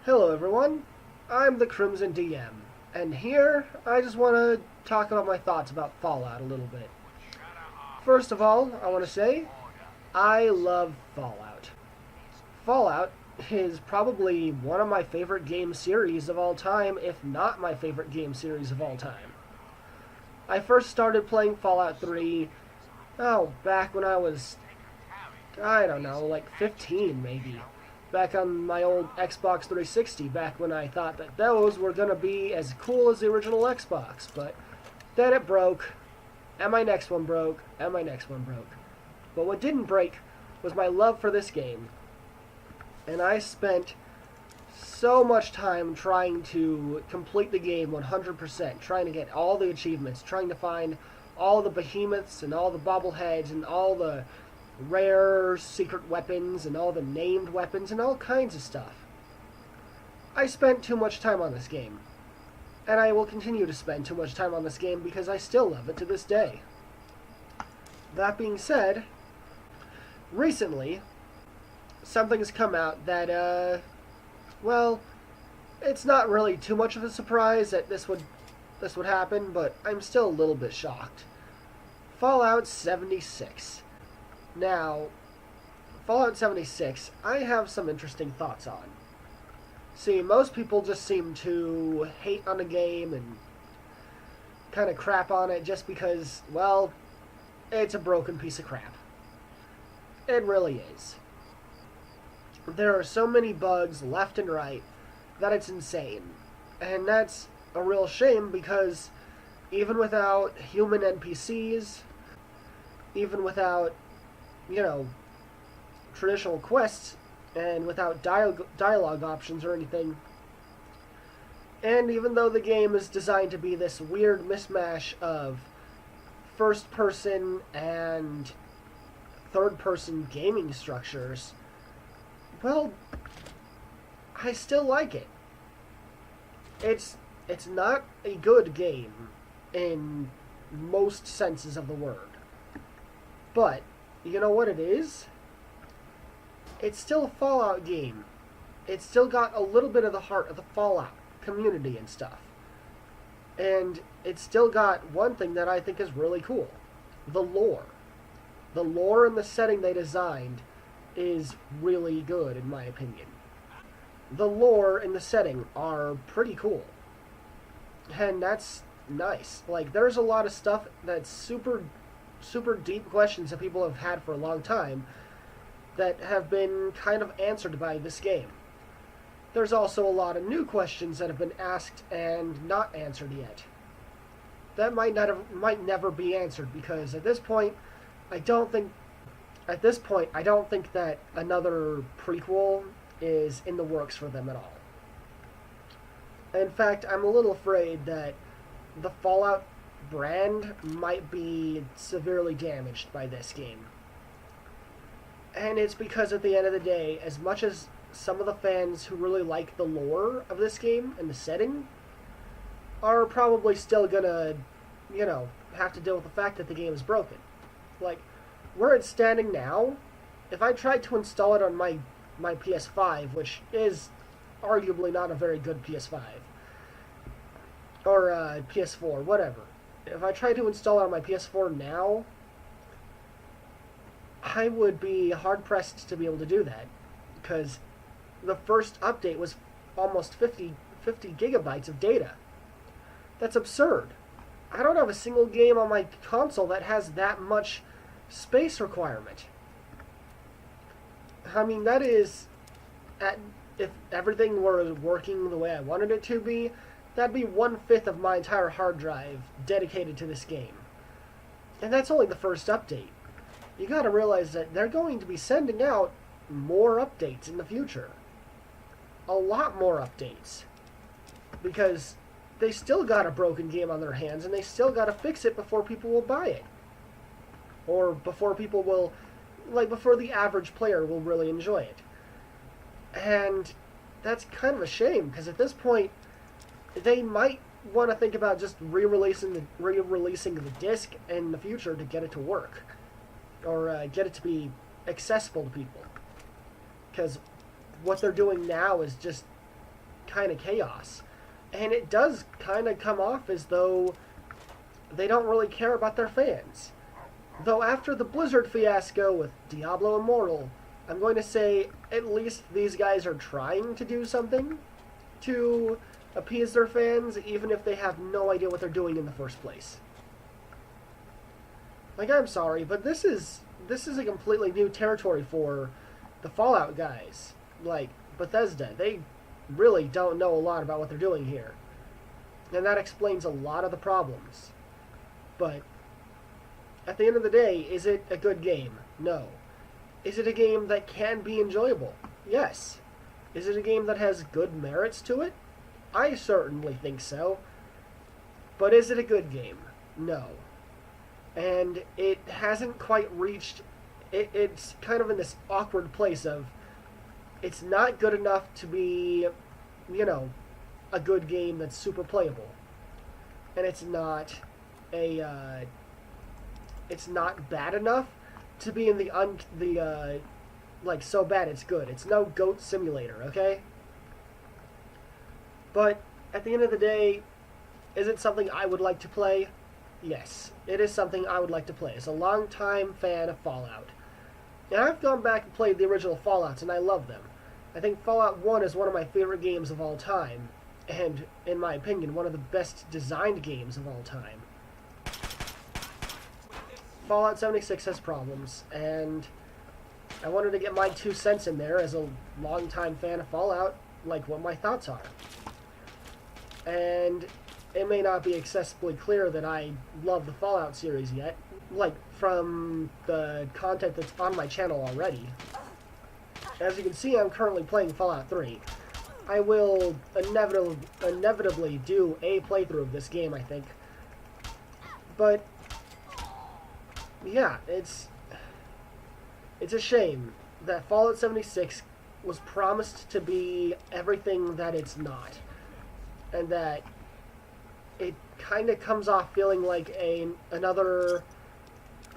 Hello everyone, I'm the Crimson DM, and here I just want to talk about my thoughts about Fallout a little bit. First of all, I want to say I love Fallout. Fallout is probably one of my favorite game series of all time, if not my favorite game series of all time. I first started playing Fallout 3, back when I was, I don't know, like 15 maybe. Back on my old Xbox 360, back when I thought that those were going to be as cool as the original Xbox. But then it broke, and my next one broke, and my next one broke. But what didn't break was my love for this game. And I spent so much time trying to complete the game 100%, trying to get all the achievements, trying to find all the behemoths and all the bobbleheads and all the rare secret weapons and all the named weapons and all kinds of stuff. I spent too much time on this game. And I will continue to spend too much time on this game because I still love it to this day. That being said, recently, something's come out that, it's not really too much of a surprise that this would happen, but I'm still a little bit shocked. Fallout 76. Now, Fallout 76, I have some interesting thoughts on. See, most people just seem to hate on a game and kind of crap on it just because, well, it's a broken piece of crap. It really is. There are so many bugs left and right that it's insane. And that's a real shame because even without human NPCs, even without traditional quests, and without dialogue options or anything. And even though the game is designed to be this weird mismatch of first person and third person gaming structures, well, I still like it. It's not a good game in most senses of the word. But you know what it is? It's still a Fallout game. It's still got a little bit of the heart of the Fallout community and stuff. And it's still got one thing that I think is really cool. The lore. The lore and the setting they designed is really good, in my opinion. The lore and the setting are pretty cool. And that's nice. Like, there's a lot of stuff that's super deep questions that people have had for a long time that have been kind of answered by this game. There's also a lot of new questions that have been asked and not answered yet. That might never be answered because at this point, I don't think that another prequel is in the works for them at all. In fact, I'm a little afraid that the Fallout brand might be severely damaged by this game. And it's because at the end of the day, as much as some of the fans who really like the lore of this game and the setting are probably still gonna, have to deal with the fact that the game is broken. Like, where it's standing now, if I tried to install it on my PS5, which is arguably not a very good PS5, or PS4, whatever, if I tried to install it on my PS4 now, I would be hard-pressed to be able to do that, because the first update was almost 50 gigabytes of data. That's absurd. I don't have a single game on my console that has that much space requirement. I mean, that is, if everything were working the way I wanted it to be, that'd be 1/5 of my entire hard drive dedicated to this game. And that's only the first update. You gotta realize that they're going to be sending out more updates in the future. A lot more updates. Because they still got a broken game on their hands and they still gotta fix it before people will buy it. Or before people will, before the average player will really enjoy it. And that's kind of a shame, because at this point, they might want to think about just re-releasing the disc in the future to get it to work. Or get it to be accessible to people. Because what they're doing now is just kind of chaos. And it does kind of come off as though they don't really care about their fans. Though after the Blizzard fiasco with Diablo Immortal, I'm going to say at least these guys are trying to do something to appease their fans, even if they have no idea what they're doing in the first place. Like, I'm sorry, but this is a completely new territory for the Fallout guys. Like, Bethesda, they really don't know a lot about what they're doing here. And that explains a lot of the problems. But at the end of the day, is it a good game? No. Is it a game that can be enjoyable? Yes. Is it a game that has good merits to it? I certainly think so. But is it a good game? No. And it hasn't quite reached... It's kind of in this awkward place of... It's not good enough to be, you know, a good game that's super playable. And it's not a... it's not bad enough to be in the like, so bad it's good. It's no Goat Simulator, okay? But at the end of the day, is it something I would like to play? Yes, it is something I would like to play. As a longtime fan of Fallout. And I've gone back and played the original Fallouts, and I love them. I think Fallout 1 is one of my favorite games of all time, and, in my opinion, one of the best designed games of all time. Fallout 76 has problems, and I wanted to get my 2 cents in there as a longtime fan of Fallout, like what my thoughts are. And it may not be accessibly clear that I love the Fallout series yet, like from the content that's on my channel already. As you can see, I'm currently playing Fallout 3. I will inevitably do a playthrough of this game, I think. But yeah, it's a shame that Fallout 76 was promised to be everything that it's not. And that it kind of comes off feeling like another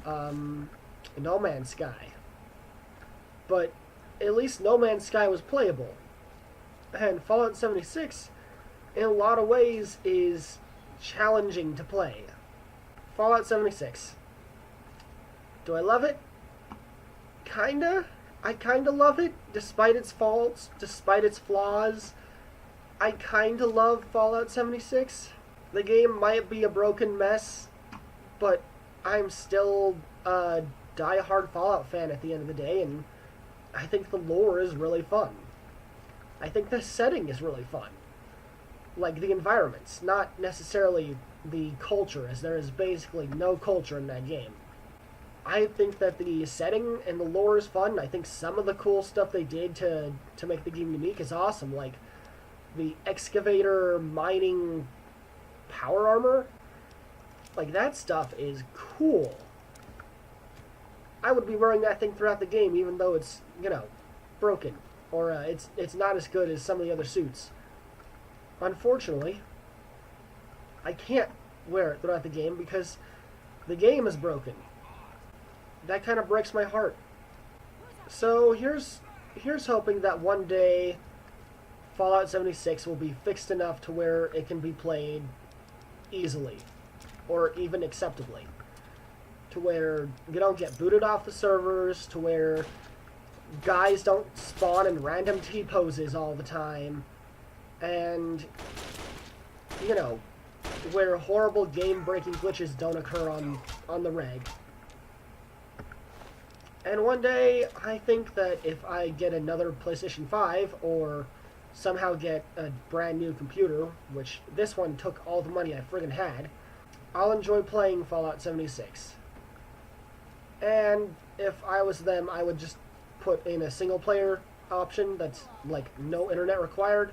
No Man's Sky. But at least No Man's Sky was playable. And Fallout 76, in a lot of ways, is challenging to play. Fallout 76. Do I love it? Kinda. I kinda love it, despite its faults, despite its flaws. I kinda love Fallout 76. The game might be a broken mess, but I'm still a die-hard Fallout fan at the end of the day, and I think the lore is really fun. I think the setting is really fun. Like, the environments, not necessarily the culture, as there is basically no culture in that game. I think that the setting and the lore is fun. I think some of the cool stuff they did to make the game unique is awesome, like the excavator mining power armor. Like, that stuff is cool. I would be wearing that thing throughout the game, even though it's, you know, broken. Or it's not as good as some of the other suits. Unfortunately, I can't wear it throughout the game because the game is broken. That kind of breaks my heart. So here's hoping that one day Fallout 76 will be fixed enough to where it can be played easily, or even acceptably. To where you don't get booted off the servers, to where guys don't spawn in random T-poses all the time, and, you know, where horrible game-breaking glitches don't occur on the reg. And one day, I think that if I get another PlayStation 5, or somehow get a brand new computer, which this one took all the money I friggin' had, I'll enjoy playing Fallout 76. And if I was them, I would just put in a single-player option that's, like, no internet required,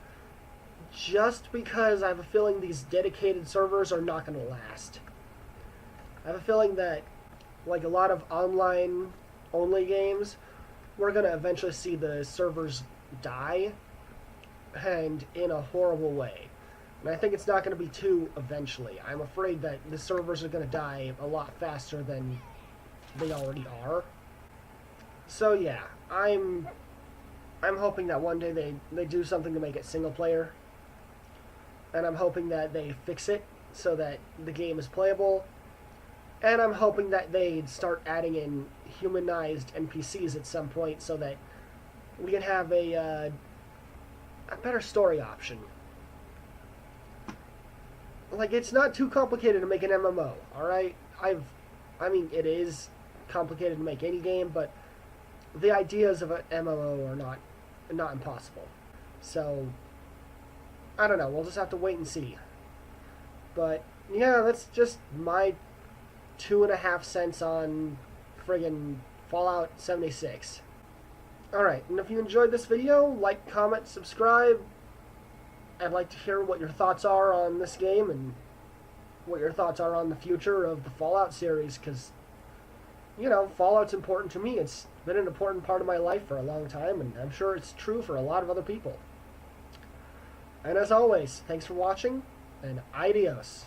just because I have a feeling these dedicated servers are not going to last. I have a feeling that, like a lot of online-only games, we're going to eventually see the servers die, and in a horrible way. And I think it's not going to be too eventually. I'm afraid that the servers are going to die a lot faster than they already are. So yeah, I'm hoping that one day they do something to make it single player. and I'm hoping that they fix it so that the game is playable. And I'm hoping that they start adding in humanized NPCs at some point so that we can have a better story option. Like, it's not too complicated to make an MMO, alright? I mean, it is complicated to make any game, but the ideas of an MMO are not impossible. So, I don't know, we'll just have to wait and see. But, yeah, that's just my 2.5 cents on friggin' Fallout 76. Alright, and if you enjoyed this video, like, comment, subscribe. I'd like to hear what your thoughts are on this game and what your thoughts are on the future of the Fallout series, because, you know, Fallout's important to me. It's been an important part of my life for a long time, and I'm sure it's true for a lot of other people. And as always, thanks for watching, and adios.